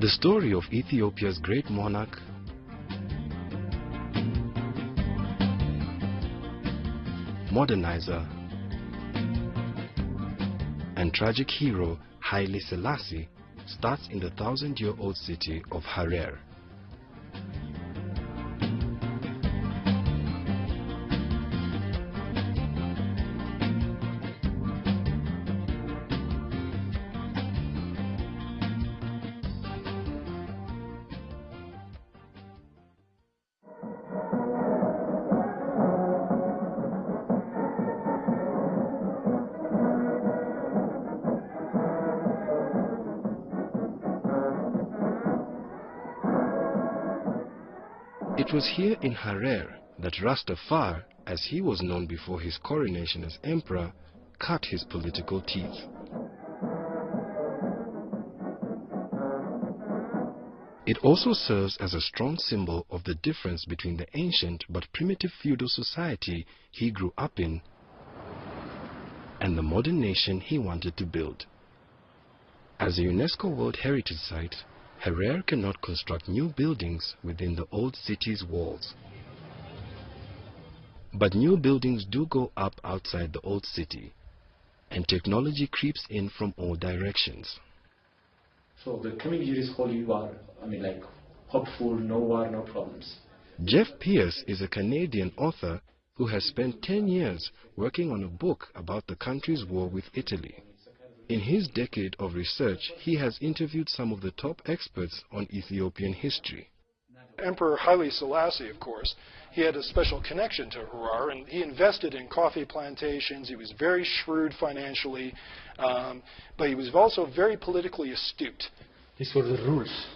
The story of Ethiopia's great monarch, modernizer, and tragic hero Haile Selassie starts in the 1,000-year-old city of Harar. It was here in Harar that Rastafari, as he was known before his coronation as emperor, cut his political teeth. It also serves as a strong symbol of the difference between the ancient but primitive feudal society he grew up in and the modern nation he wanted to build. As a UNESCO World Heritage Site, Harar cannot construct new buildings within the old city's walls. But new buildings do go up outside the old city, and technology creeps in from all directions. So the coming year is holy war. Hopeful, no war, no problems. Jeff Pierce is a Canadian author who has spent 10 years working on a book about the country's war with Italy. In his decade of research, he has interviewed some of the top experts on Ethiopian history. Emperor Haile Selassie, of course, he had a special connection to Harar, and he invested in coffee plantations. He was very shrewd financially, but he was also very politically astute. These were the rules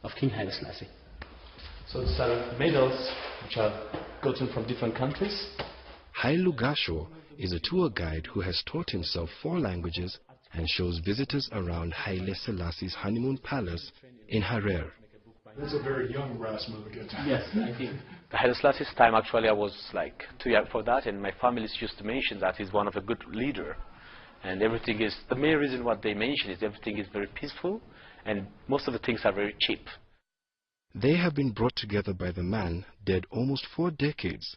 of King Haile Selassie. So these are medals which are gotten from different countries. Haile Gasho is a tour guide who has taught himself 4 languages and shows visitors around Haile Selassie's honeymoon palace in Harar. That's a very young Rasmus again. Yes, I think. The Haile Selassie's time, actually, I was like too young for that, and my family used to mention that he's one of a good leader. And everything is, the main reason what they mention is everything is very peaceful, and most of the things are very cheap. They have been brought together by the man, dead almost 4 decades,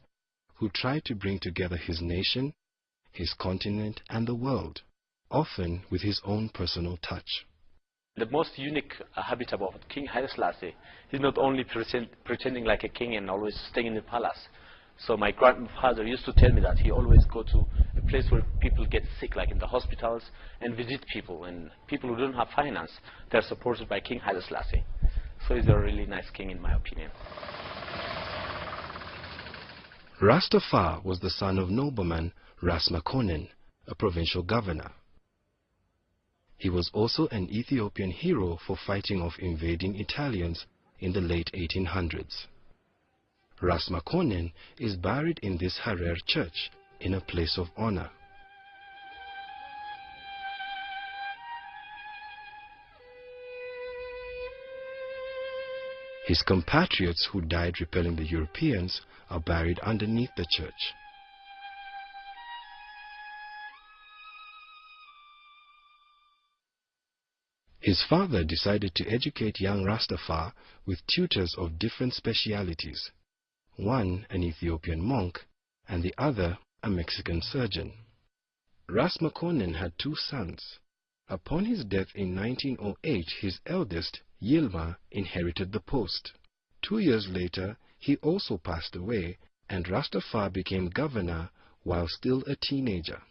who tried to bring together his nation, his continent, and the world, often with his own personal touch. The most unique habit about King Haile Selassie is not only pretending like a king and always staying in the palace. So my grandfather used to tell me that he always go to a place where people get sick, like in the hospitals, and visit people. And people who don't have finance, they're supported by King Haile Selassie. So he's a really nice king, in my opinion. Rastafari was the son of nobleman Ras Makonnen, a provincial governor. He was also an Ethiopian hero for fighting off invading Italians in the late 1800s. Ras Makonnen is buried in this Harar church in a place of honor. His compatriots who died repelling the Europeans are buried underneath the church. His father decided to educate young Rastafari with tutors of different specialities, one an Ethiopian monk and the other a Mexican surgeon. Ras Makonnen had 2 sons. Upon his death in 1908, his eldest, Yilma, inherited the post. 2 years later, he also passed away, and Rastafari became governor while still a teenager.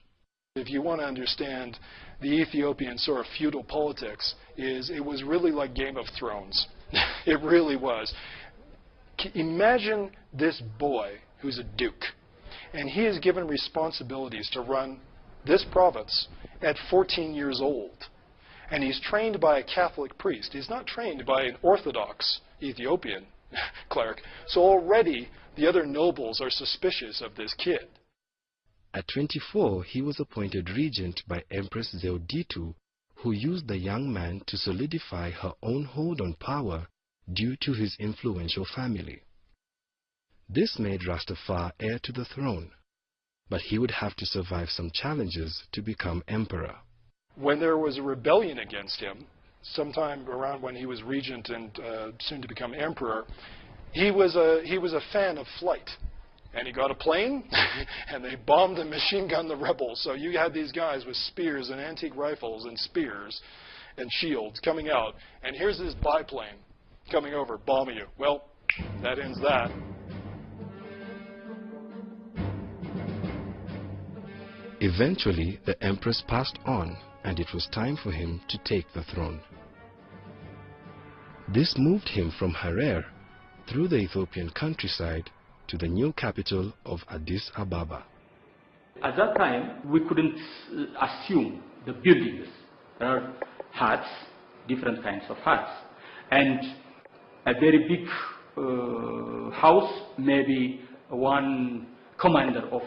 If you want to understand the Ethiopian sort of feudal politics, it was really like Game of Thrones. It really was. Imagine this boy who's a duke, and he is given responsibilities to run this province at 14 years old. And he's trained by a Catholic priest. He's not trained by an Orthodox Ethiopian cleric. So already the other nobles are suspicious of this kid. At 24, he was appointed regent by Empress Zewditu, who used the young man to solidify her own hold on power due to his influential family. This made Rastafari heir to the throne, but he would have to survive some challenges to become emperor. When there was a rebellion against him, sometime around when he was regent and soon to become emperor, he was a fan of flight. And he got a plane, and they bombed and machine gunned the rebels. So you had these guys with spears and antique rifles and spears and shields coming out. And here's this biplane coming over, bombing you. Well, that ends that. Eventually, the empress passed on, and it was time for him to take the throne. This moved him from Harar through the Ethiopian countryside to the new capital of Addis Ababa. At that time, we couldn't assume the buildings. There are huts, different kinds of huts, and a very big house, maybe one commander of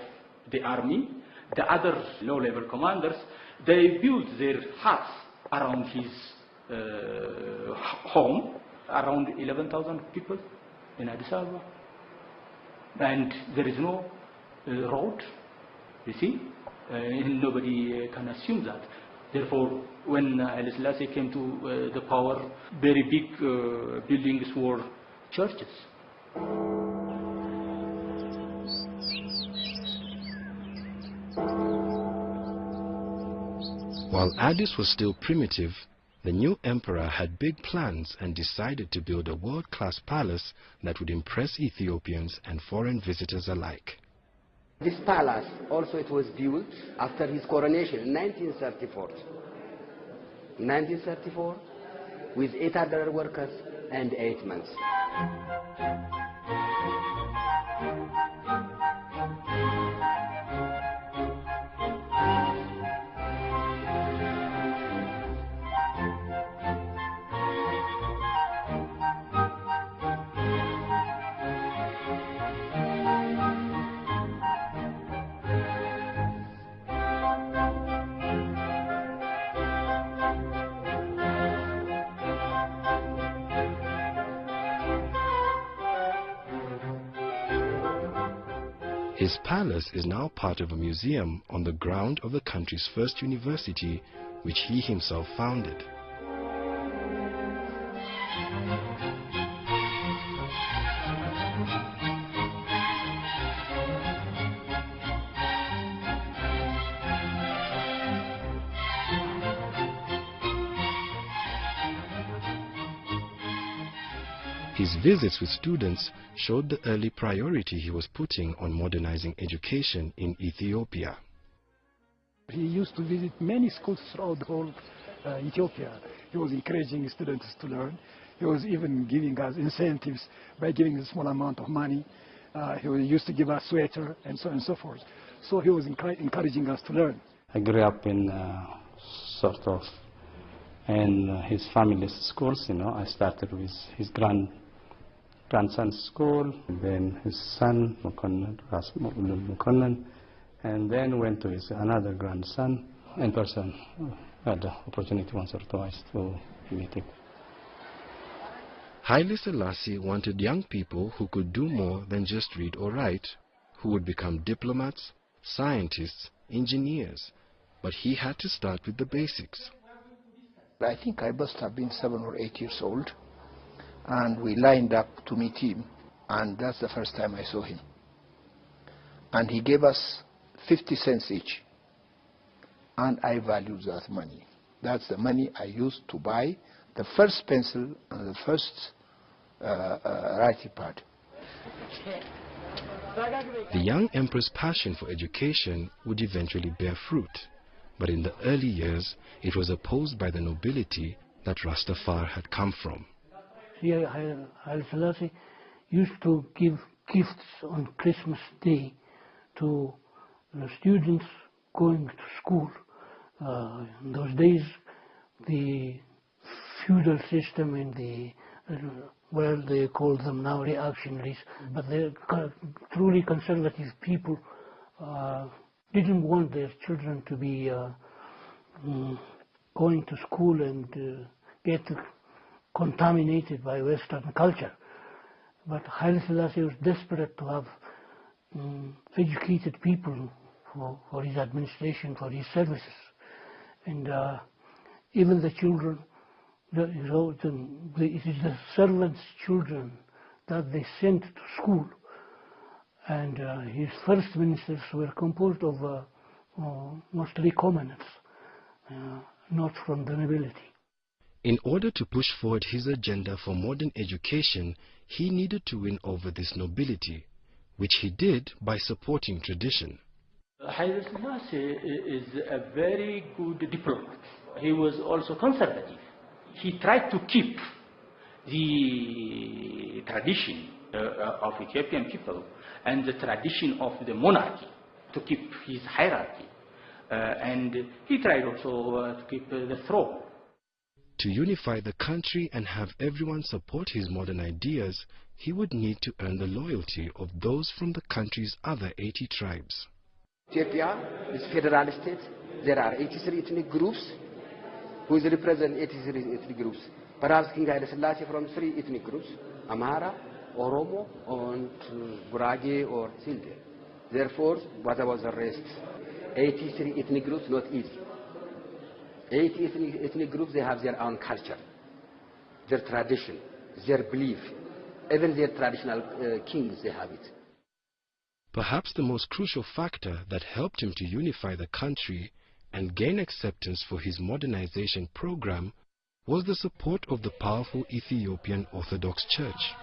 the army. The other low-level commanders, they built their huts around his home, around 11,000 people in Addis Ababa. And there is no road, you see. Nobody can assume that. Therefore, when Haile Selassie came to the power, very big buildings were churches. While Addis was still primitive, the new emperor had big plans and decided to build a world-class palace that would impress Ethiopians and foreign visitors alike. This palace also it was built after his coronation in 1934. In 1934, with 800 workers and 8 months. His palace is now part of a museum on the ground of the country's first university, which he himself founded. His visits with students showed the early priority he was putting on modernizing education in Ethiopia. He used to visit many schools throughout the whole Ethiopia. He was encouraging students to learn. He was even giving us incentives by giving a small amount of money. He used to give us sweater and so on and so forth. So he was encouraging us to learn. I grew up in sort of in his family's schools. I started with his grandson's school, then his son, Mukonnan, and then went to his another grandson. In person, had the opportunity once or twice to meet him. Haile Selassie wanted young people who could do more than just read or write, who would become diplomats, scientists, engineers. But he had to start with the basics. I think I must have been 7 or 8 years old, and we lined up to meet him, and that's the first time I saw him. And he gave us 50 cents each, and I valued that money. That's the money I used to buy the first pencil and the first writing pad. The young emperor's passion for education would eventually bear fruit, but in the early years it was opposed by the nobility that Rastafari had come from. Here, Haile Selassie used to give gifts on Christmas Day to students going to school. In those days, the feudal system and the, well, they call them now reactionaries, but they're truly conservative people didn't want their children to be going to school and get contaminated by Western culture. But Haile Selassie was desperate to have educated people for his administration, for his services. And even the children it is the servants' children that they sent to school. And his first ministers were composed of mostly commoners, not from the nobility. In order to push forward his agenda for modern education, he needed to win over this nobility, which he did by supporting tradition. Haile Selassie is a very good diplomat. He was also conservative. He tried to keep the tradition of Ethiopian people and the tradition of the monarchy, to keep his hierarchy. And he tried also to keep the throne. To unify the country and have everyone support his modern ideas, he would need to earn the loyalty of those from the country's other 80 tribes. Ethiopia is a federal state. There are 83 ethnic groups who represent 83 ethnic groups. Perhaps King Haile Selassie from 3 ethnic groups, Amhara, Oromo, and Gurage or Silde. Therefore, what about the rest? 83 ethnic groups, not easy. 80 ethnic groups, they have their own culture, their tradition, their belief, even their traditional kings, they have it. Perhaps the most crucial factor that helped him to unify the country and gain acceptance for his modernization program was the support of the powerful Ethiopian Orthodox Church.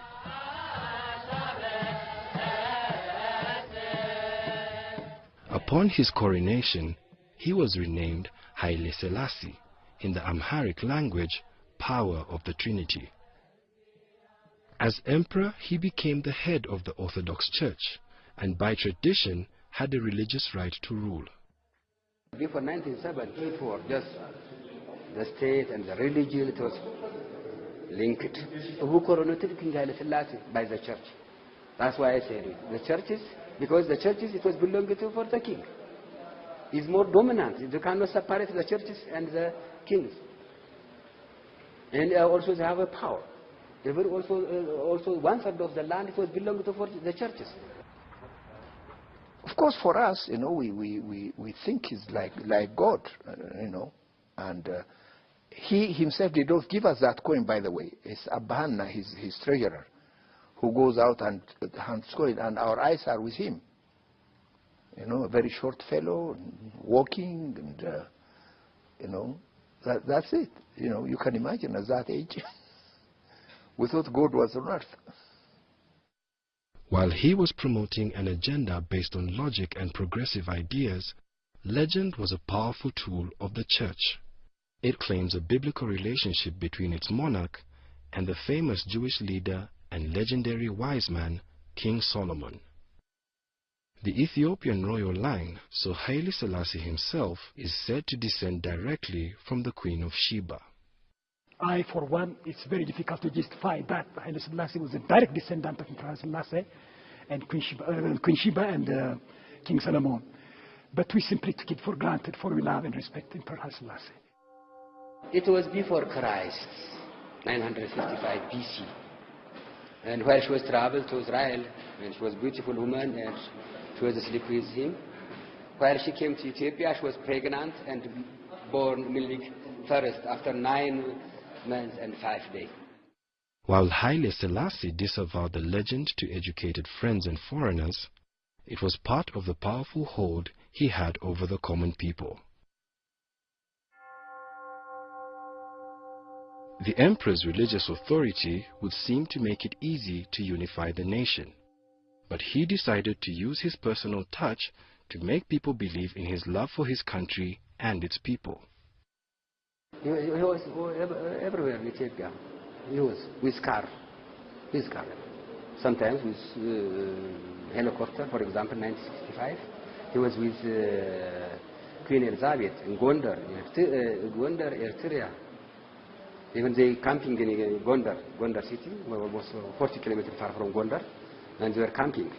Upon his coronation, he was renamed Haile Selassie, in the Amharic language, Power of the Trinity. As emperor, he became the head of the Orthodox Church, and by tradition had a religious right to rule. Before 1974, just the state and the religion, it was linked. Who coronated King Haile Selassie? By the church. That's why I said it. The churches, because the churches, it was belonging to for the king. Is more dominant. You cannot separate the churches and the kings. And also they have a power. They were also 1/3 of the land it was belonging to for the churches. Of course, for us, we think he's like God, and he himself did not give us that coin, by the way. It's Abbahanna, his treasurer, who goes out and hands coin, and our eyes are with him. A very short fellow, walking, and that's it. You can imagine at that age, we thought God was on earth. While he was promoting an agenda based on logic and progressive ideas, legend was a powerful tool of the church. It claims a biblical relationship between its monarch and the famous Jewish leader and legendary wise man, King Solomon. The Ethiopian royal line, so Haile Selassie himself, is said to descend directly from the Queen of Sheba. For one, it's very difficult to justify that Haile Selassie was a direct descendant of Haile Selassie and Queen Sheba and King Solomon. But we simply took it for granted, for we love and respect Emperor Haile Selassie. It was before Christ, 955 BC. And while she was traveled to Israel, and she was a beautiful woman, and she was asleep with him. While she came to Ethiopia, she was pregnant and born Milik first after 9 months and 5 days. While Haile Selassie disavowed the legend to educated friends and foreigners, it was part of the powerful hold he had over the common people. The emperor's religious authority would seem to make it easy to unify the nation, but he decided to use his personal touch to make people believe in his love for his country and its people. He was everywhere in Ethiopia. He was with car, sometimes with helicopter, for example, 1965. He was with Queen Elizabeth in Gondar, Eritrea. Even they camping in Gondar city, almost 40 kilometers far from Gondar, and they were camping.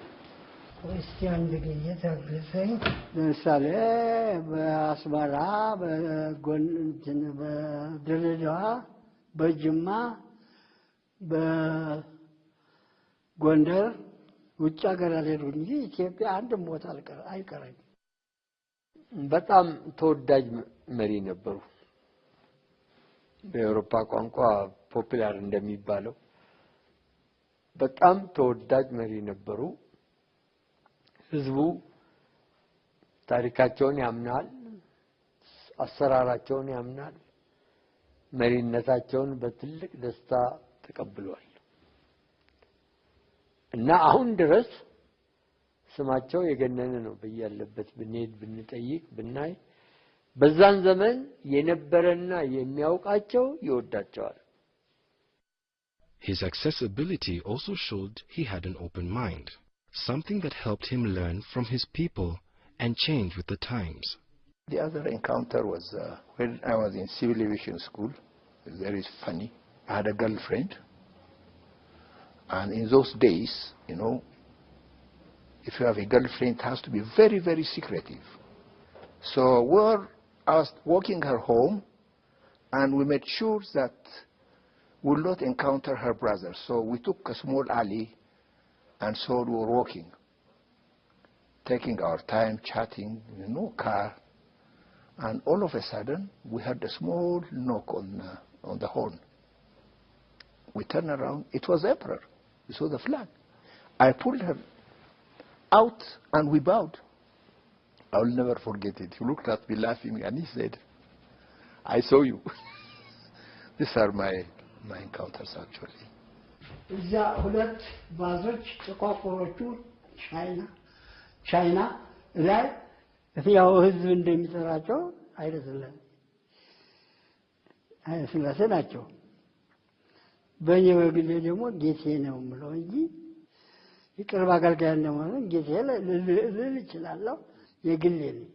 ለምሳሌ በአስመራ በድሬዳዋ በጅማ በጎንደር ውጭ ሀገር ያልሄዱ እንጂ ኢትዮጵያ አንድም ቦታ አይቀረኝ። በጣም ተወዳጅ መሪ ነበሩ። በአውሮፓ ቋንቋ ፖፑላር እንደሚባለው በጣም ተወዳጅ መሪ ነበሩ። ህዝቡ ታሪካቸውን ያምናል፣ አሰራራቸውን ያምናል፣ መሪነታቸውን በትልቅ ደስታ ተቀብሏል እና አሁን ድረስ ስማቸው የገነነ ነው። በያለበት ብንሄድ ብንጠይቅ ብናይ በዛን ዘመን የነበረና የሚያውቃቸው ይወዳቸዋል። His accessibility also showed he had an open mind, something that helped him learn from his people and change with the times. The other encounter was when I was in civil aviation school. Very funny. I had a girlfriend, and in those days, if you have a girlfriend, it has to be very, very secretive. So I was walking her home, and we made sure that we will not encounter her brother. So we took a small alley, and so we were walking, taking our time, chatting, car. And all of a sudden, we heard a small knock on the horn. We turned around. It was the emperor. We saw the flag. I pulled her out, and we bowed. I will never forget it. He looked at me laughing, and he said, "I saw you." These are my encounters, actually. እዛ ሁለት ባዞች ተቋቁሮቹ ቻይና ላይ ያው ህዝብ እንደሚጠራቸው አይደለም ኃይለሥላሴ ናቸው። በእኔ በግሌ ደግሞ ጌቴ ነው የምለው እንጂ የቅርብ አገልጋይ እንደሆነ ጌቴ ልል እችላለሁ የግሌ ነኝ።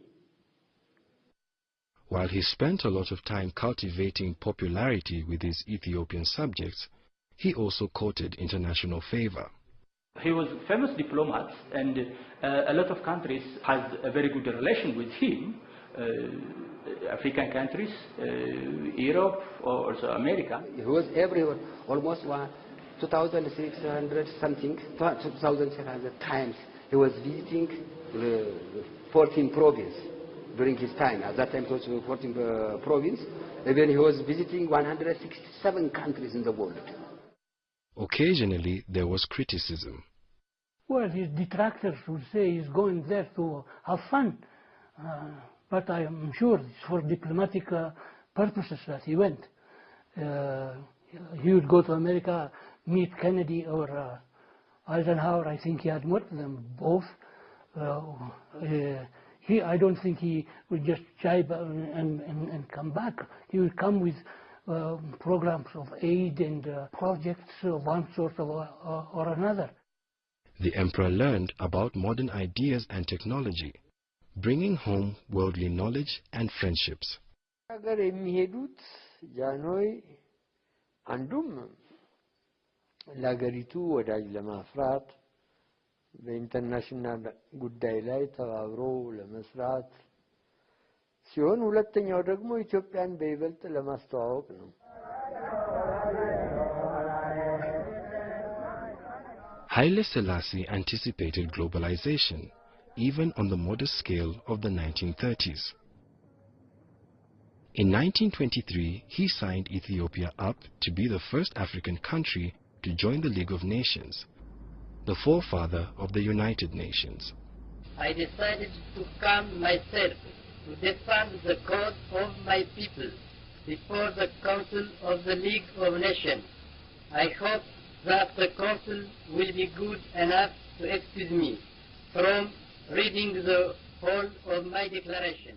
While he spent a lot of time cultivating popularity with his Ethiopian subjects, he also courted international favor. He was a famous diplomat, and a lot of countries had a very good relation with him. African countries, Europe, or also America. He was everywhere, almost 2,600 something, 2,600 times. He was visiting 14 provinces during his time. At that time, it was 14 provinces. Even he was visiting 167 countries in the world. Occasionally, there was criticism. Well, his detractors would say he's going there to have fun. But I am sure it's for diplomatic purposes that he went. He would go to America, meet Kennedy or Eisenhower. I think he had met them both. I don't think he would just jibe and come back. He would come with programs of aid and projects of one sort or another. The emperor learned about modern ideas and technology, bringing home worldly knowledge and friendships. ሀገር የሚሄዱት ጃንሆይ አንዱም ለሀገሪቱ ወዳጅ ለማፍራት በኢንተርናሽናል ጉዳይ ላይ ተባብሮ ለመስራት ሲሆን ሁለተኛው ደግሞ ኢትዮጵያን በይበልጥ ለማስተዋወቅ ነው። Haile Selassie anticipated globalization, even on the modest scale of the 1930s. In 1923, he signed Ethiopia up to be the first African country to join the League of Nations, the forefather of the United Nations. I decided to come myself to defend the cause of my people before the Council of the League of Nations. I hope that the Council will be good enough to excuse me from reading the whole of my declaration.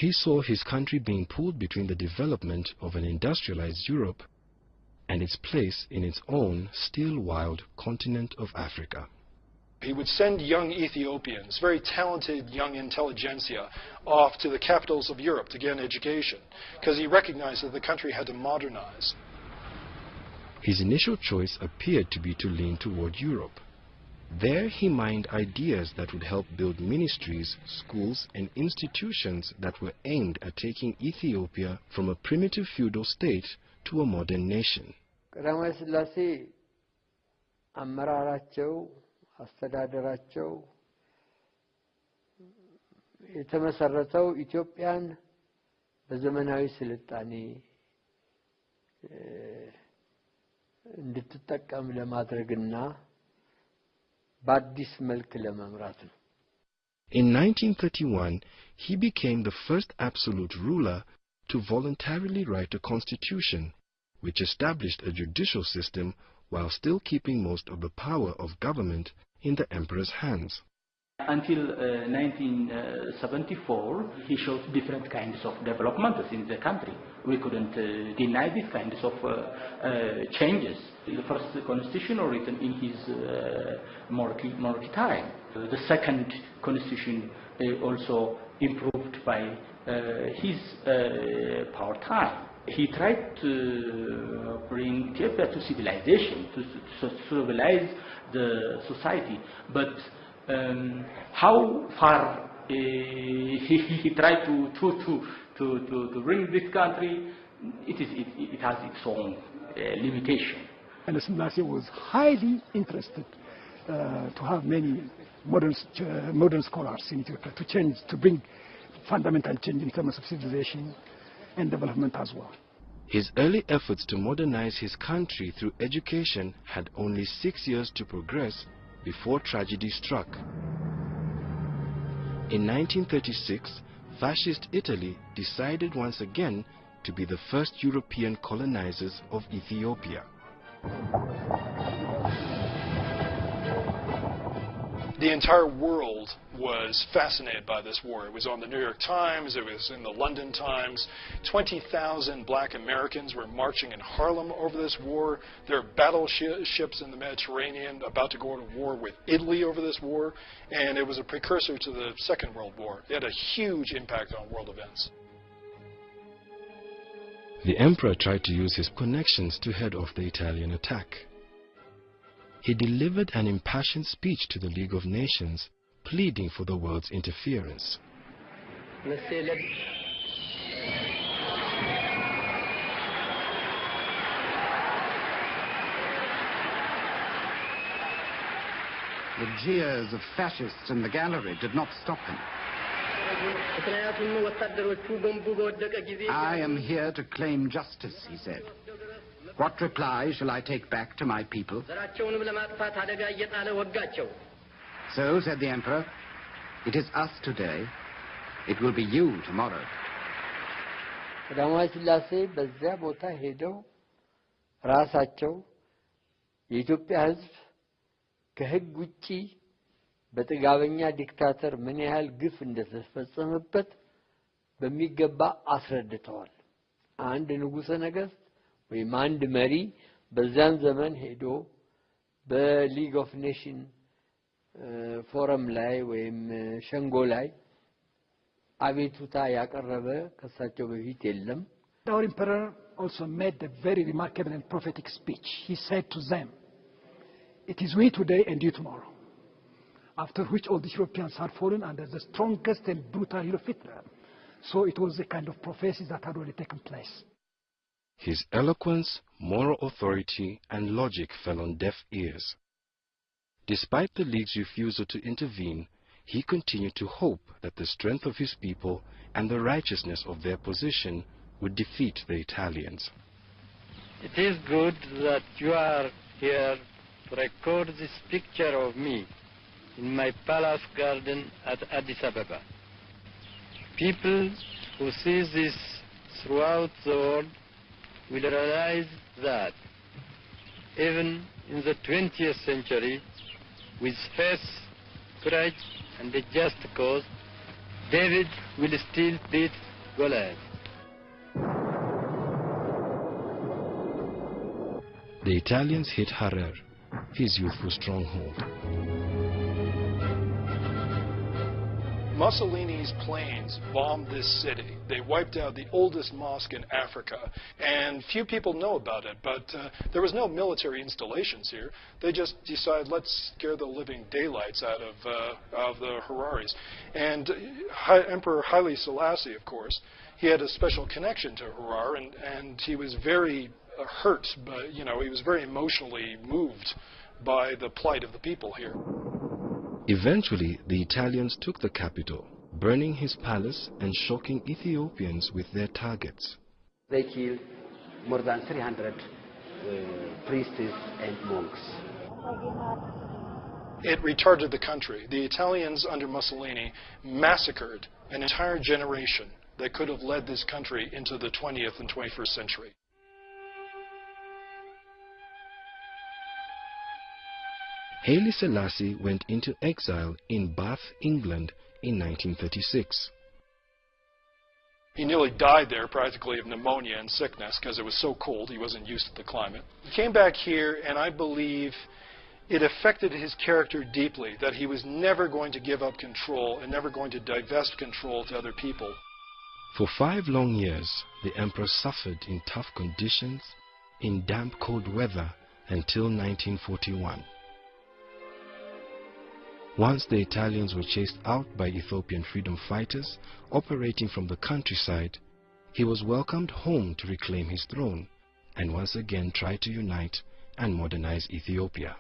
He saw his country being pulled between the development of an industrialized Europe and its place in its own still wild continent of Africa. He would send young Ethiopians, very talented young intelligentsia, off to the capitals of Europe to get an education, because he recognized that the country had to modernize. His initial choice appeared to be to lean toward Europe. There he mined ideas that would help build ministries, schools, and institutions that were aimed at taking Ethiopia from a primitive feudal state to a modern nation. ቀዳማዊ ሥላሴ አመራራቸው አስተዳደራቸው የተመሰረተው ኢትዮጵያን በዘመናዊ ስልጣኔ እንድትጠቀም ለማድረግና በአዲስ መልክ ለመምራት ነው። In 1931, he became the first absolute ruler to voluntarily write a constitution, which established a judicial system while still keeping most of the power of government in the emperor's hands. Until 1974, he showed different kinds of developments in the country. We couldn't deny these kinds of changes. The first constitution written in his monarchy time. The second constitution also improved by his power time. He tried to bring Ethiopia to civilization, to civilize the society, but how far he tried to bring this country, it has its own limitation. Haile Selassie was highly interested to have many modern scholars in Ethiopia to bring fundamental change in terms of civilization and development as well. His early efforts to modernize his country through education had only 6 years to progress before tragedy struck. In 1936, fascist Italy decided once again to be the first European colonizers of Ethiopia. The entire world was fascinated by this war. It was on the New York Times, it was in the London Times. 20,000 black Americans were marching in Harlem over this war. There are battleships in the Mediterranean about to go to war with Italy over this war, and it was a precursor to the Second World War. It had a huge impact on world events. The emperor tried to use his connections to head off the Italian attack. He delivered an impassioned speech to the League of Nations, pleading for the world's interference. The jeers of fascists in the gallery did not stop him. I am here to claim justice, he said. What reply shall I take back to my people? So, said the emperor, it is us today, it will be you tomorrow. ቀዳማዊ ሥላሴ በዚያ ቦታ ሄደው ራሳቸው የኢትዮጵያ ሕዝብ ከሕግ ውጪ በጥጋበኛ ዲክታተር ምን ያህል ግፍ እንደተፈጸመበት በሚገባ አስረድተዋል። አንድ ንጉሠ ነገሥት ወይም አንድ መሪ በዛን ዘመን ሄዶ በሊግ ኦፍ ኔሽን ፎረም ላይ ወይም ሸንጎ ላይ አቤቱታ ያቀረበ ከሳቸው በፊት የለም። Our emperor also made a very remarkable and prophetic speech. He said to them, it is we today and you tomorrow. After which all the Europeans had fallen under the strongest and brutal heel of Hitler. So it was a kind of prophecy that had already taken place. His eloquence, moral authority, and logic fell on deaf ears. Despite the League's refusal to intervene, he continued to hope that the strength of his people and the righteousness of their position would defeat the Italians. It is good that you are here to record this picture of me in my palace garden at Addis Ababa. People who see this throughout the world will realize that even in the 20th century, with faith, courage, and a just cause, David will still beat Goliath. The Italians hit Harar, his youthful stronghold. Mussolini's planes bombed this city. They wiped out the oldest mosque in Africa, and few people know about it, but there was no military installations here. They just decided, let's scare the living daylights out of the Hararis. And Emperor Haile Selassie, of course, he had a special connection to Harar, and he was very hurt, but he was very emotionally moved by the plight of the people here. Eventually, the Italians took the capital, burning his palace and shocking Ethiopians with their targets. They killed more than 300 priests and monks. It retarded the country. The Italians under Mussolini massacred an entire generation that could have led this country into the 20th and 21st century. Haile Selassie went into exile in Bath, England in 1936. He nearly died there practically of pneumonia and sickness because it was so cold. He wasn't used to the climate. He came back here, and I believe it affected his character deeply, that he was never going to give up control and never going to divest control to other people. For 5 long years, the emperor suffered in tough conditions, in damp, cold weather, until 1941. Once the Italians were chased out by Ethiopian freedom fighters operating from the countryside, he was welcomed home to reclaim his throne and once again try to unite and modernize Ethiopia.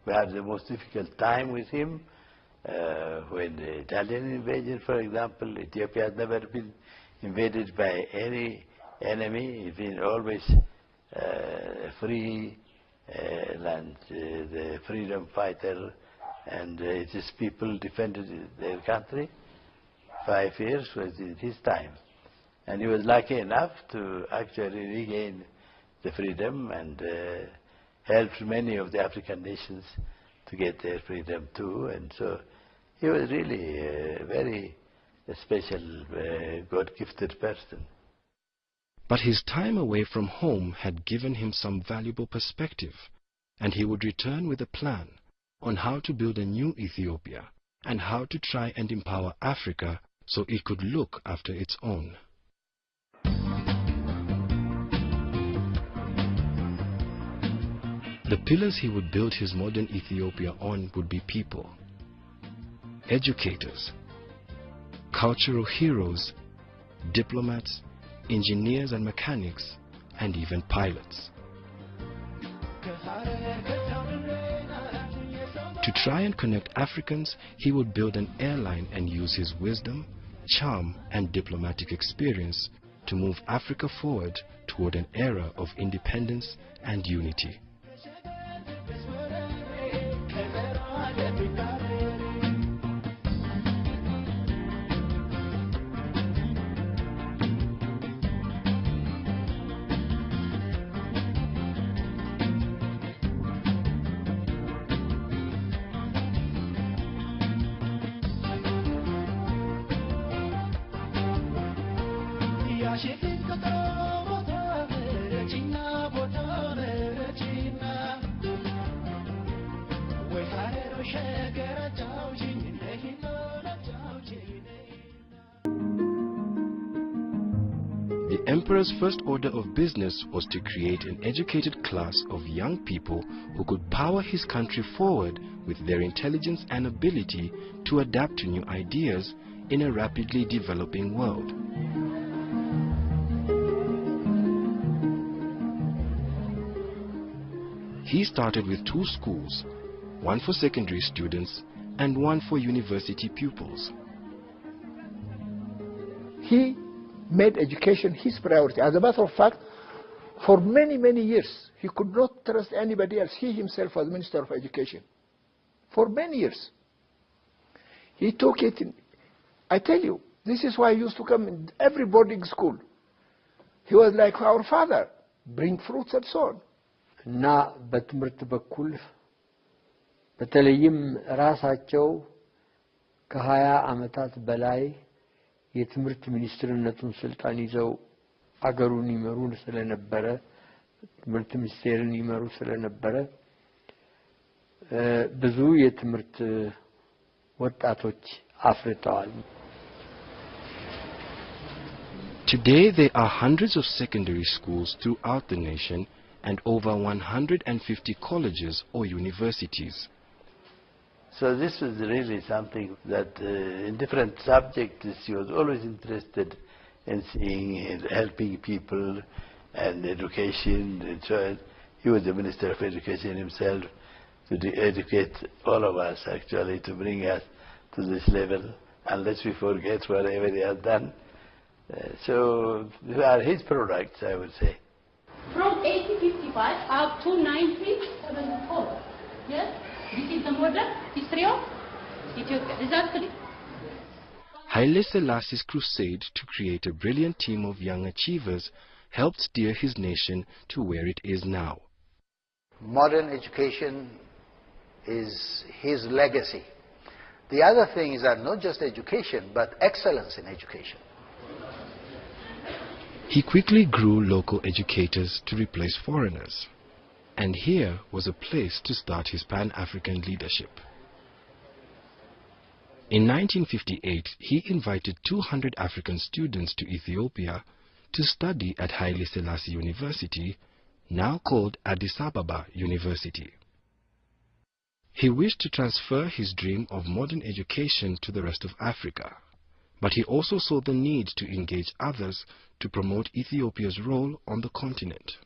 We had the most difficult time with him when the Italian invasion, for example. Ethiopia has never been invaded by any enemy. It's been always a free land, the freedom fighter, and its people defended their country. 5 years was in his time. And he was lucky enough to actually regain the freedom and helped many of the African nations to get their freedom too. And so he was really a very special, God-gifted person. But his time away from home had given him some valuable perspective, and he would return with a plan on how to build a new Ethiopia and how to try and empower Africa so it could look after its own. The pillars he would build his modern Ethiopia on would be people, educators, cultural heroes, diplomats, engineers and mechanics, and even pilots. To try and connect Africans, he would build an airline and use his wisdom, charm, and diplomatic experience to move Africa forward toward an era of independence and unity. The emperor's first order of business was to create an educated class of young people who could power his country forward with their intelligence and ability to adapt to new ideas in a rapidly developing world. He started with 2 schools, one for secondary students and one for university pupils. He made education his priority. As a matter of fact, for many, many years, he could not trust anybody else. He himself was Minister of Education. For many years. He took it in. I tell you, this is why he used to come in every boarding school. He was like our father, bring fruits and so on. እና በትምህርት በኩል በተለይም ራሳቸው ከ20 ዓመታት በላይ የትምህርት ሚኒስትርነቱን ስልጣን ይዘው አገሩን ይመሩ ስለነበረ ትምህርት ሚኒስቴርን ይመሩ ስለነበረ ብዙ የትምህርት ወጣቶች አፍርተዋል። Today there are hundreds of secondary schools throughout the nation and over 150 colleges or universities. So this was really something that in different subjects he was always interested in seeing, helping people and education and so on. He was the Minister of Education himself to educate all of us actually, to bring us to this level, unless we forget whatever he has done. So they are his products, I would say. from 1855 up to 1974. Yes, this is the modern history of Ethiopia. Exactly. Haile Selassie's crusade to create a brilliant team of young achievers helped steer his nation to where it is now. Modern education is his legacy. The other thing is that not just education, but excellence in education. He quickly grew local educators to replace foreigners, and here was a place to start his Pan-African leadership. In 1958, he invited 200 African students to Ethiopia to study at Haile Selassie University, now called Addis Ababa University. He wished to transfer his dream of modern education to the rest of Africa, but he also saw the need to engage others to promote Ethiopia's role on the continent.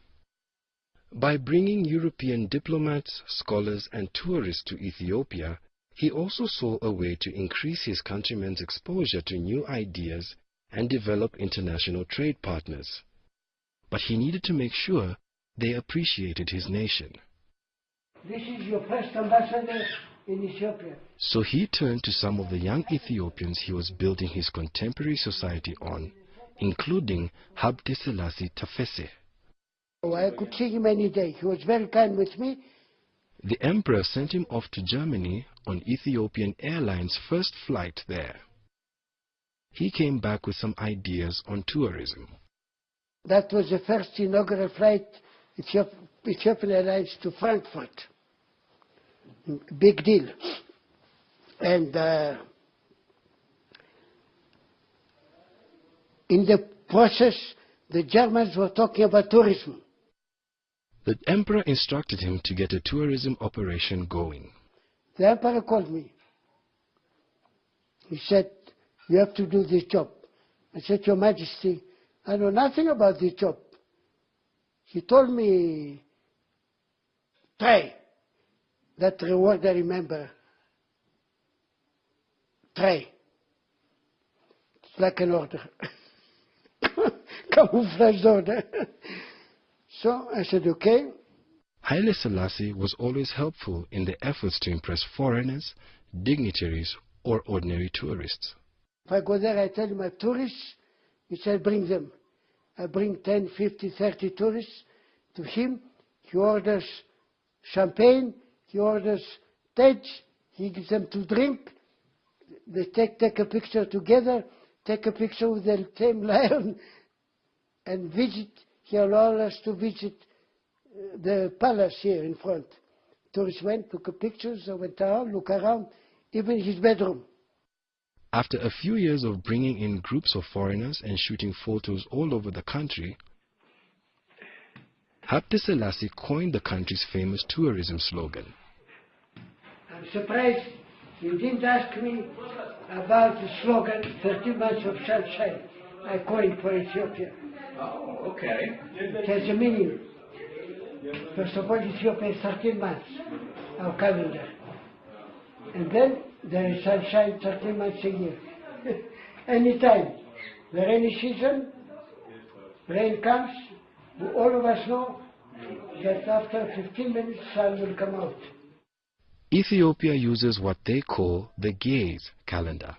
By bringing European diplomats, scholars, and tourists to Ethiopia, he also saw a way to increase his countrymen's exposure to new ideas and develop international trade partners. But he needed to make sure they appreciated his nation. This is your first ambassador in Ethiopia. So he turned to some of the young Ethiopians he was building his contemporary society on, including Haile Selassie Tafese. Oh, I could see him any day. He was very kind with me. The emperor sent him off to Germany on Ethiopian Airlines' first flight there. He came back with some ideas on tourism. That was the first inaugural flight, Ethiopian Airlines to Frankfurt. Big deal. And in the process, the Germans were talking about tourism. The emperor instructed him to get a tourism operation going. The emperor called me. He said, "You have to do this job." I said, "Your Majesty, I know nothing about this job." He told me, "Try." That reward I remember. Try. It's like an order. Camouflage order. So I said, okay. Haile Selassie was always helpful in the efforts to impress foreigners, dignitaries, or ordinary tourists. If I go there, I tell him I have tourists. He said, bring them. I bring 10, 50, 30 tourists to him. He orders champagne. He orders tej. He gives them to drink. They take a picture together, take a picture with the same lion, and visit. He allowed us to visit the palace here in front. Tourists went, took pictures, went around, look around, even his bedroom. After a few years of bringing in groups of foreigners and shooting photos all over the country, Haile Selassie coined the country's famous tourism slogan. I'm surprised you didn't ask me about the slogan, 13 months of sunshine, I coined for Ethiopia. Oh, okay. It has a meaning. First of all, Ethiopia is 13 months, our calendar. And then there is sunshine 13 months a year. Anytime. The rainy season, rain comes, all of us know that after 15 minutes, sun will come out. Ethiopia uses what they call the Gaze calendar,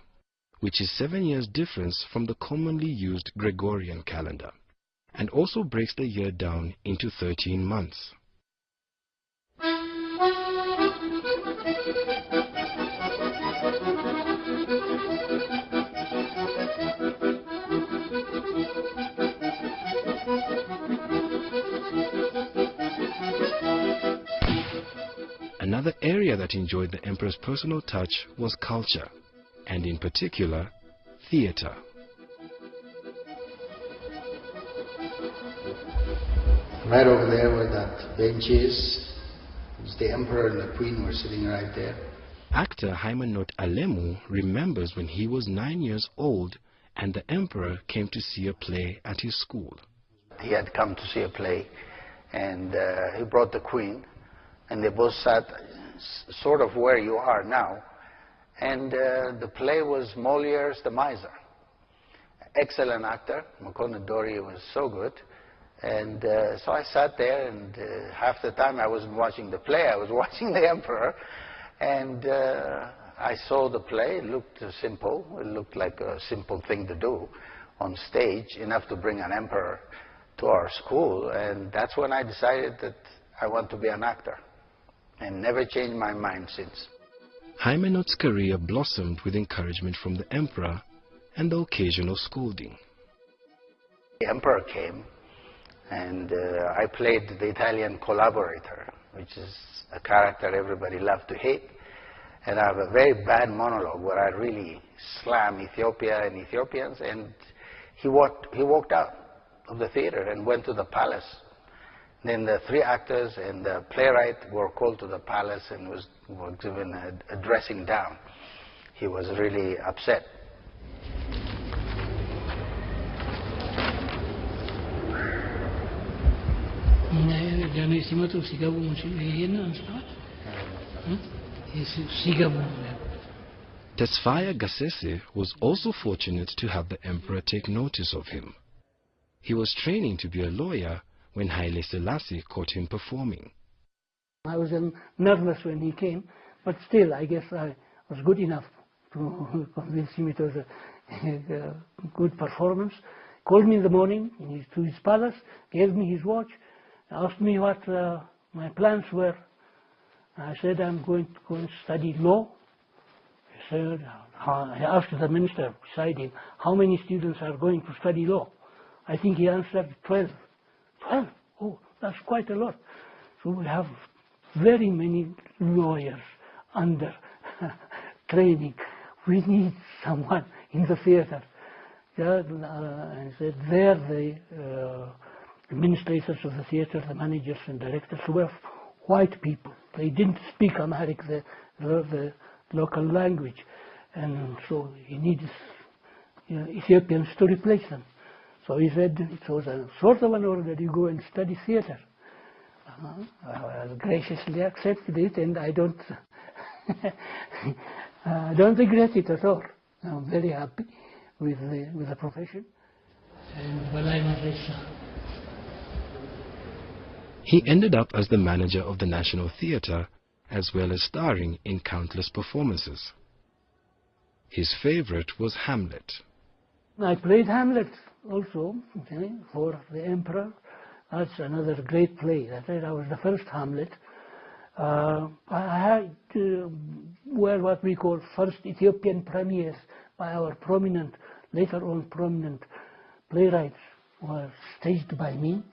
which is 7 years difference from the commonly used Gregorian calendar, and also breaks the year down into 13 months. Another area that enjoyed the emperor's personal touch was culture, and in particular, theater. Right over there where that bench is, the emperor and the queen were sitting right there. Actor Haimanot Alemu remembers when he was 9 years old and the emperor came to see a play at his school. He had come to see a play, and he brought the queen, and they both sat sort of where you are now. And the play was Molière's The Miser. Excellent actor. Makona Dori was so good. And so I sat there, and half the time I wasn't watching the play, I was watching the emperor. And I saw the play. It looked simple. It looked like a simple thing to do on stage, enough to bring an emperor to our school. And that's when I decided that I want to be an actor, and never changed my mind since. Hymenot's career blossomed with encouragement from the emperor and the occasional scolding. The emperor came, and I played the Italian collaborator, which is a character everybody loved to hate. And I have a very bad monologue where I really slam Ethiopia and Ethiopians, and he walked out of the theater and went to the palace. Then the three actors and the playwright were called to the palace and were given a dressing down. He was really upset. Tesfaye Gassese was also fortunate to have the emperor take notice of him. He was training to be a lawyer when Haile Selassie caught him performing. I was nervous when he came, but still I guess I was good enough to convince him it was a good performance. Called me in the morning to his palace, gave me his watch, asked me what my plans were. I said I'm going to go and study law. He said, I asked the minister beside him, how many students are going to study law? I think he answered 12. 12? Oh, that's quite a lot. So we have very many lawyers under training. We need someone in the theater. I said, there the administrators of the theater, the managers and directors were white people. They didn't speak Amharic, the local language. And so he needs Ethiopians to replace them. So he said it was a sort of an order, you go and study theater. I graciously accepted it, and I don't regret it at all. I'm very happy with the profession. He ended up as the manager of the National Theatre, as well as starring in countless performances. His favorite was Hamlet. I played Hamlet also for the emperor. That's another great play. That was the first Hamlet. I had what we call first Ethiopian premieres by our prominent, later on prominent playwrights were staged by me.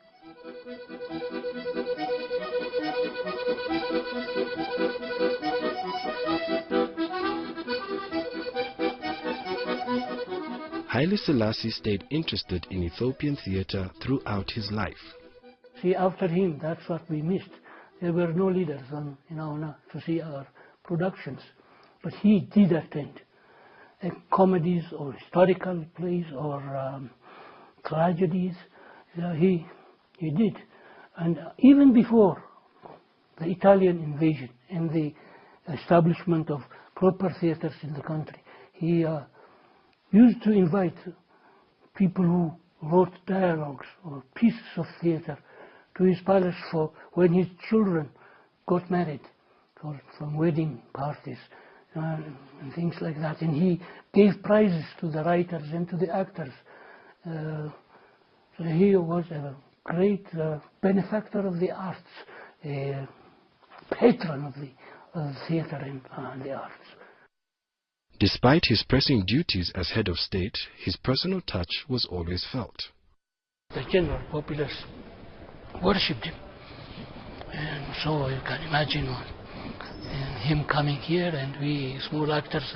Haile Selassie stayed interested in Ethiopian theatre throughout his life. See, after him, that's what we missed. There were no leaders to see our productions. But he did attend comedies or historical plays or tragedies. He did. And even before the Italian invasion and the establishment of proper theatres in the country, he used to invite people who wrote dialogues or pieces of theatre to his palace for when his children got married, from wedding parties and things like that. And he gave prizes to the writers and to the actors. So he was a great benefactor of the arts, a patron of the theatre and the arts. Despite his pressing duties as head of state, his personal touch was always felt. The general populace worshipped him. And so you can imagine him coming here and we small actors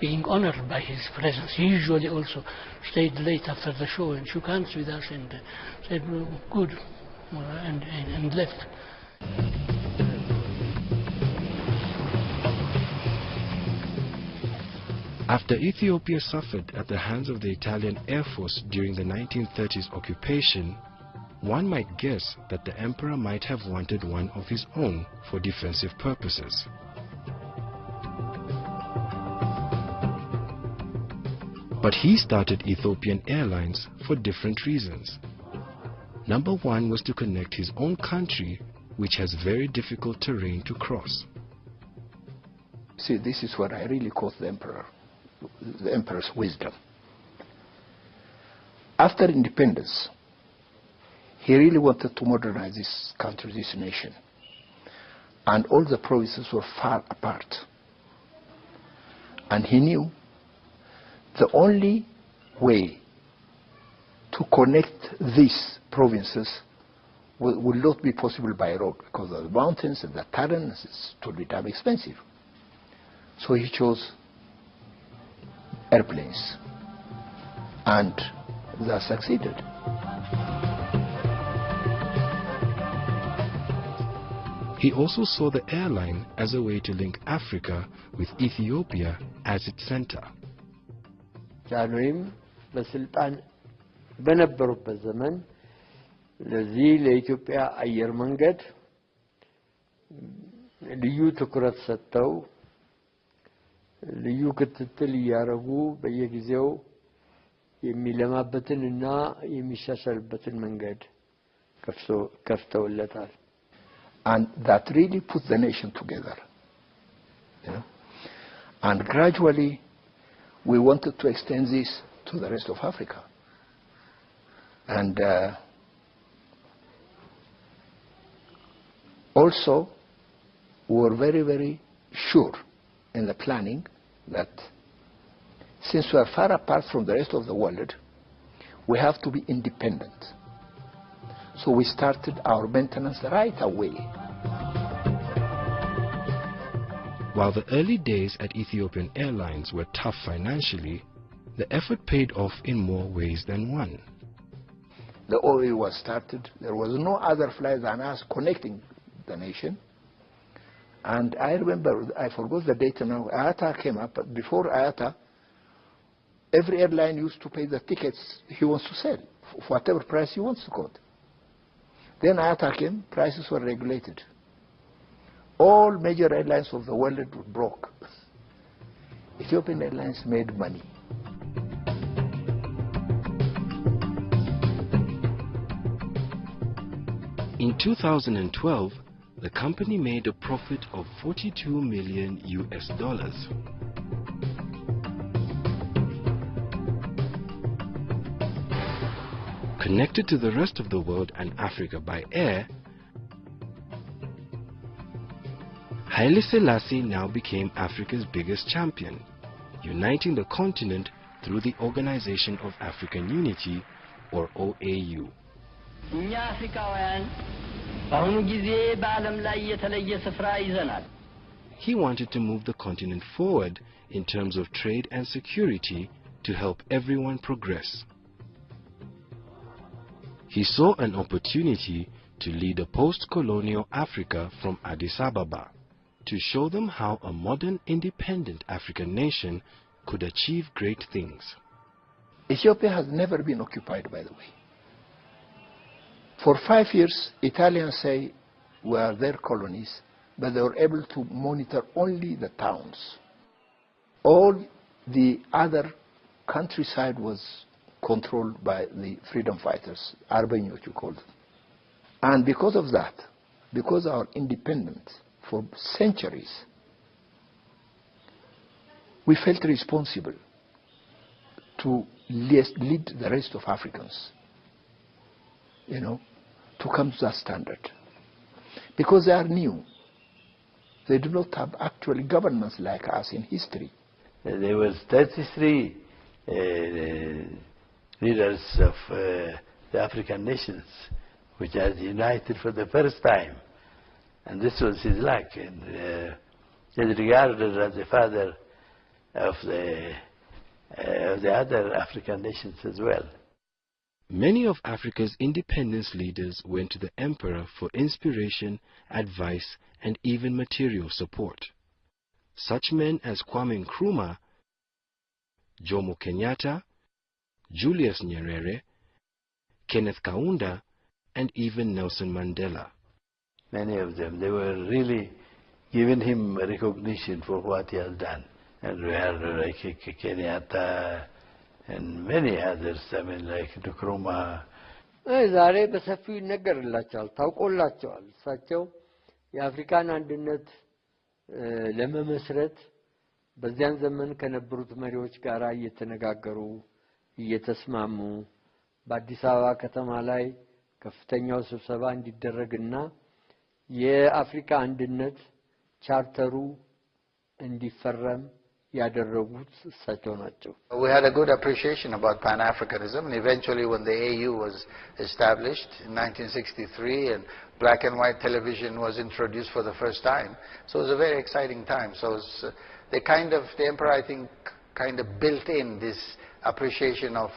being honored by his presence. He usually also stayed late after the show and shook hands with us and said, good, and left. After Ethiopia suffered at the hands of the Italian Air Force during the 1930s occupation, one might guess that the emperor might have wanted one of his own for defensive purposes. But he started Ethiopian Airlines for different reasons. Number one was to connect his own country, which has very difficult terrain to cross. See, this is what I really quote the emperor's wisdom. After independence, he really wanted to modernize this country, this nation. And all the provinces were far apart. And he knew the only way to connect these provinces will not be possible by road, because of the mountains and the terrain, it would be damn expensive. So he chose airplanes, and they succeeded. He also saw the airline as a way to link Africa with Ethiopia as its center. ጃንሆይም በስልጣን በነበሩበት ዘመን ለዚህ ለኢትዮጵያ አየር መንገድ ልዩ ትኩረት ሰጥተው ልዩ ክትትል ያረጉ በየጊዜው የሚለማበትንና የሚሻሻልበትን መንገድ ከፍተውለታል. And that really put the nation together. You know? And gradually we wanted to extend this to the rest of Africa. And also we were very, very sure in the planning that since we are far apart from the rest of the world, we have to be independent. So we started our maintenance right away. While the early days at Ethiopian Airlines were tough financially, the effort paid off in more ways than one. The OA was started. There was no other flight than us connecting the nation. And I remember, I forgot the date now, IATA came up, but before IATA, every airline used to pay the tickets he wants to sell, for whatever price he wants to quote. Then IATA came, prices were regulated. All major airlines of the world were broke. Ethiopian Airlines made money. In 2012, the company made a profit of $42 million. Connected to the rest of the world and Africa by air, Haile Selassie now became Africa's biggest champion, uniting the continent through the Organization of African Unity, or OAU. He wanted to move the continent forward in terms of trade and security to help everyone progress. He saw an opportunity to lead a post-colonial Africa from Addis Ababa, to show them how a modern independent African nation could achieve great things. Ethiopia has never been occupied, by the way. For 5 years, Italians say were their colonies, but they were able to monitor only the towns. All the other countryside was controlled by the freedom fighters, Arbenyot you call them. And because of that, because our independence for centuries, we felt responsible to lead the rest of Africans, you know, to come to that standard. Because they are new. They do not have actually governments like us in history. There was 33 leaders of the African nations which are united for the first time. And this was his luck. And he's regarded as the father of the other African nations as well. Many of Africa's independence leaders went to the emperor for inspiration, advice, and even material support. Such men as Kwame Nkrumah, Jomo Kenyatta, Julius Nyerere, Kenneth Kaunda, and even Nelson Mandela. Many of them, they were really giving him recognition for what he has done. And we had like Kenyatta, and many others, I mean, like Nkrumah. ዛሬ በሰፊው ይነገርላቸዋል፣ ታውቆላቸዋል። እሳቸው የአፍሪካን አንድነት ለመመስረት በዚያን ዘመን ከነበሩት መሪዎች ጋር እየተነጋገሩ እየተስማሙ በአዲስ አበባ ከተማ ላይ ከፍተኛው ስብሰባ እንዲደረግና የአፍሪካ አንድነት ቻርተሩ እንዲፈረም ያደረጉት እሳቸው ናቸው። We had a good appreciation about Pan-Africanism, and eventually when the AU was established in 1963 and black and white television was introduced for the first time, so it was a very exciting time. So it was, the emperor, I think, kind of built in this appreciation of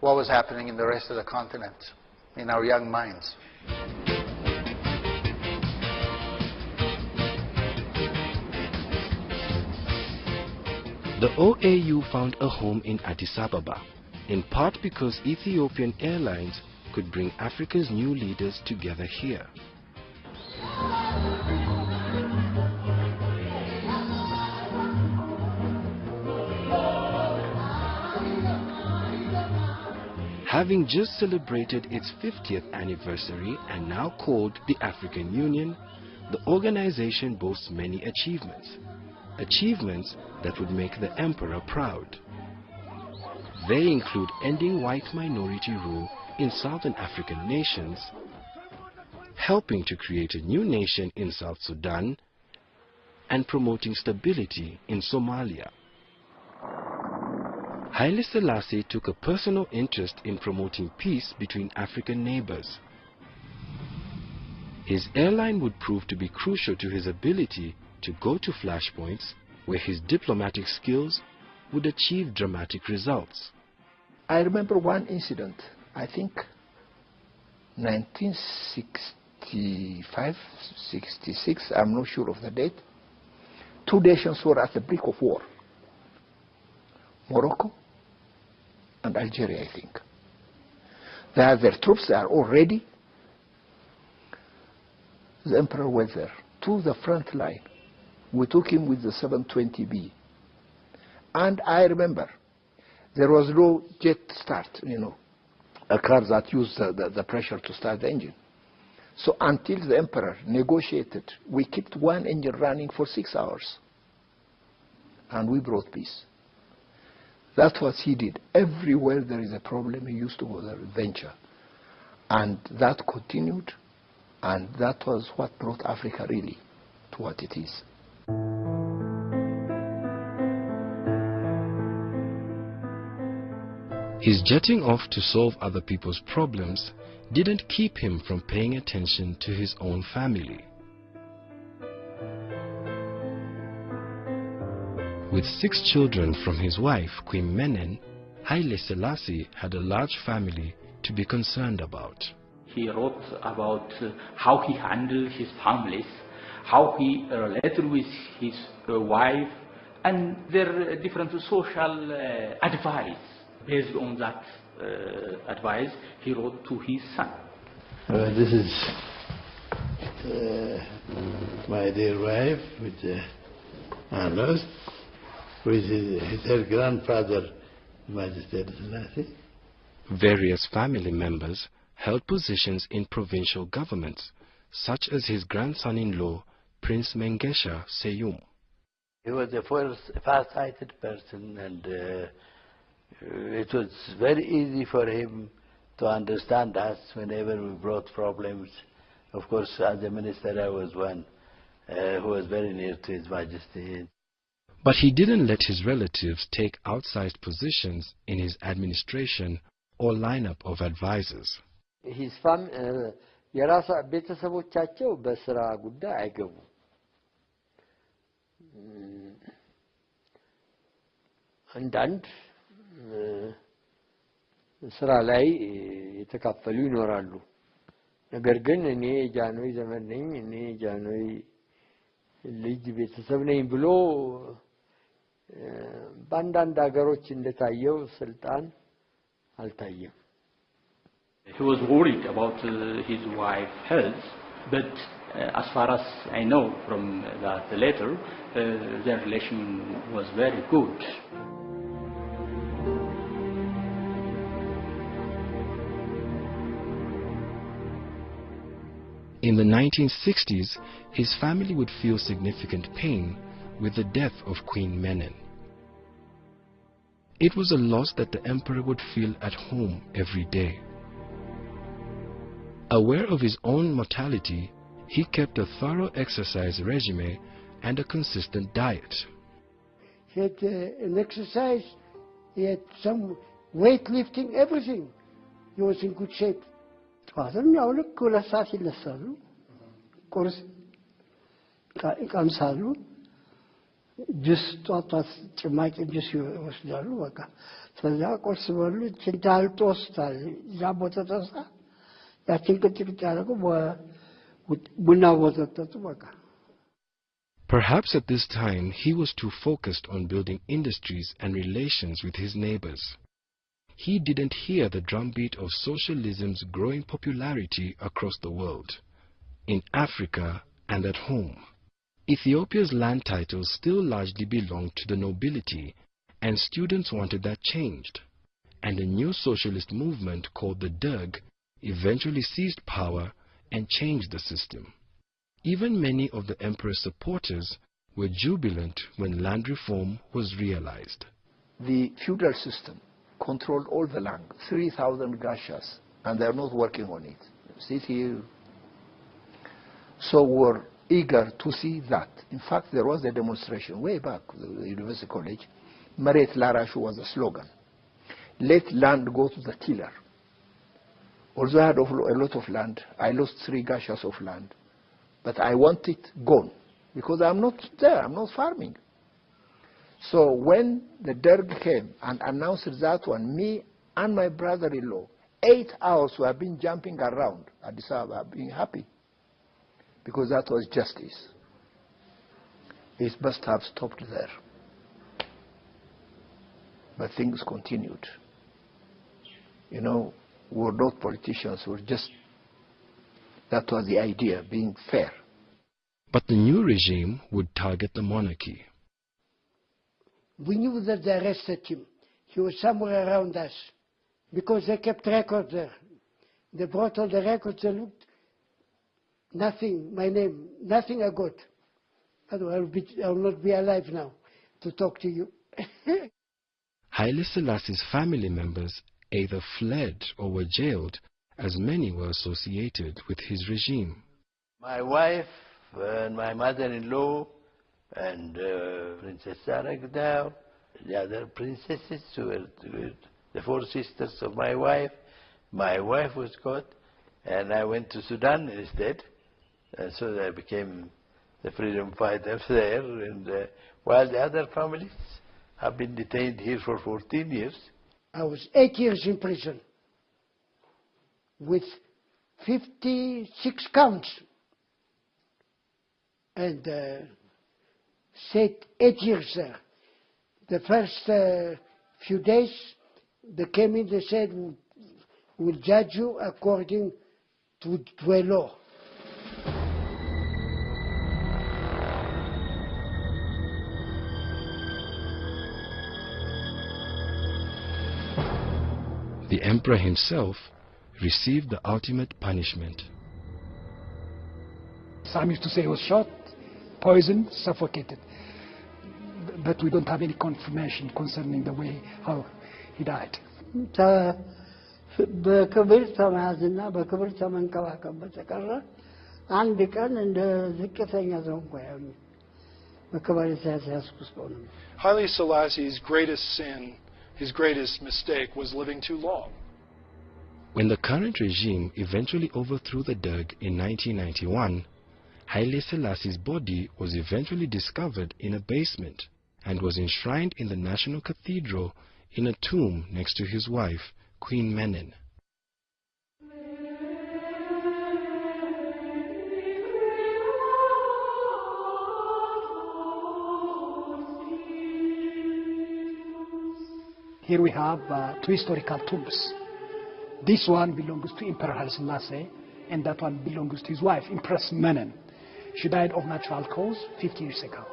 what was happening in the rest of the continent in our young minds. The OAU found a home in Addis Ababa, in part because Ethiopian Airlines could bring Africa's new leaders together here. Having just celebrated its 50th anniversary and now called the African Union, the organization boasts many achievements. Achievements that would make the emperor proud. They include ending white minority rule in southern African nations, helping to create a new nation in South Sudan, and promoting stability in Somalia. Haile Selassie took a personal interest in promoting peace between African neighbors. His airline would prove to be crucial to his ability to go to flashpoints where his diplomatic skills would achieve dramatic results. I remember one incident, I think 1965, 66, I'm not sure of the date. Two nations were at the brink of war. Morocco and Algeria, I think. They have their troops, they are all ready. The emperor went there to the front line. We took him with the 720B. And I remember there was no jet start, a car that used the pressure to start the engine. So until the emperor negotiated, we kept one engine running for 6 hours. And we brought peace. That's what he did. Everywhere there is a problem, he used to go there, venture. And that continued, and that was what brought Africa really to what it is. His jetting off to solve other people's problems didn't keep him from paying attention to his own family. With 6 children from his wife, Queen Menen, Haile Selassie had a large family to be concerned about. He wrote about how he handled his families, how he related with his wife, and their different social advice. Based on that advice, he wrote to his son. This is my dear wife with Anos, with her grandfather, Majesty Haile Selassie. Various family members held positions in provincial governments, such as his grandson-in-law, Prince Mengesha Seyum. He was a far-sighted person, and it was very easy for him to understand us whenever we brought problems. Of course, as a minister, I was one who was very near to His Majesty. But he didn't let his relatives take outsized positions in his administration or lineup of advisors. His ቤተሰቦቻቸው በስራ ጉዳይ አይገቡም። አንዳንድ ስራ ላይ የተካፈሉ ይኖራሉ። ነገር ግን እኔ ጃኖይ ዘመን ነኝ፣ እኔ ጃኖይ ልጅ ቤተሰብ ነኝ ብሎ በአንዳንድ ሀገሮች እንደታየው ስልጣን አልታየም። He was worried about his wife's health, but as far as I know from that letter, their relation was very good. In the 1960s, his family would feel significant pain with the death of Queen Menen. It was a loss that the emperor would feel at home every day. Aware of his own mortality, he kept a thorough exercise regime and a consistent diet. He had an exercise, he had some weightlifting, everything. He was in good shape. ጠዋትም ልክ 2 ሰዓት ይነሳሉ፣ ቁርስ ይቀምሳሉ፣ ጁስ ጧት ጭማቂ ጁስ ይወስዳሉ። በቃ ከዛ ቁርስ በሉ ችንታል ጦስታል ዛቦ ተጠሳ ያችን ቅጭቅጭ ያደረጉ ቡና ወተጠጡ በቃ። Perhaps at this time he was too focused on building industries and relations with his neighbors. He didn't hear the drumbeat of socialism's growing popularity across the world, in Africa and at home. Ethiopia's land titles still largely belonged to the nobility, and students wanted that changed. And a new socialist movement called the Derg eventually seized power and changed the system. Even many of the emperor's supporters were jubilant when land reform was realized. The feudal system controlled all the land, 3,000 gashas, and they're not working on it. Sit here. So we're eager to see that. In fact, there was a demonstration way back at the University College. Maret Larashu was a slogan. Let land go to the tiller. Although I had a lot of land, I lost 3 gashas of land. But I want it gone, because I'm not there, I'm not farming. So when the Derg came and announced that one, me and my brother-in-law, 8 hours we have been jumping around Addis Ababa, being happy, because that was justice. It must have stopped there. But things continued. You know, we're not politicians, we're just, that was the idea, being fair. But the new regime would target the monarchy. We knew that they arrested him. He was somewhere around us, because they kept records there. They brought all the records, they looked, nothing, my name, nothing I got. Otherwise I will not be alive now to talk to you. Haile Selassie's family members either fled or were jailed, as many were associated with his regime. My wife and my mother-in-law and Princess Saragdao, the other princesses who were the 4 sisters of my wife. My wife was caught, and I went to Sudan instead, and so I became the freedom fighter there, and while the other families have been detained here for 14 years. I was 8 years in prison with 56 counts, and stayed 8 years there. The first few days they came in, they said, we'll judge you according to a law. The emperor himself received the ultimate punishment. Some used to say he was shot, poisoned, suffocated. But we don't have any confirmation concerning the way how he died. በክብር ተመያዝና በክብር ተመንከባከብ በተቀረ አንድ ቀን እንደ ዝቅተኛ ሰው እንኳን በክብር የተያዝኩ ሰው ነው። Haile Selassie's greatest sin, his greatest mistake, was living too long. When the current regime eventually overthrew the Derg in 1991, Haile Selassie's body was eventually discovered in a basement and was enshrined in the National Cathedral in a tomb next to his wife, Queen Menen. Here we have 2 historical tombs. This one belongs to Emperor Haile Selassie, and that one belongs to his wife, Empress Menen. She died of natural cause 50 years ago.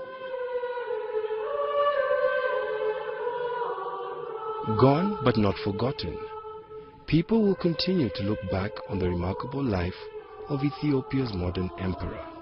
Gone but not forgotten, people will continue to look back on the remarkable life of Ethiopia's modern emperor.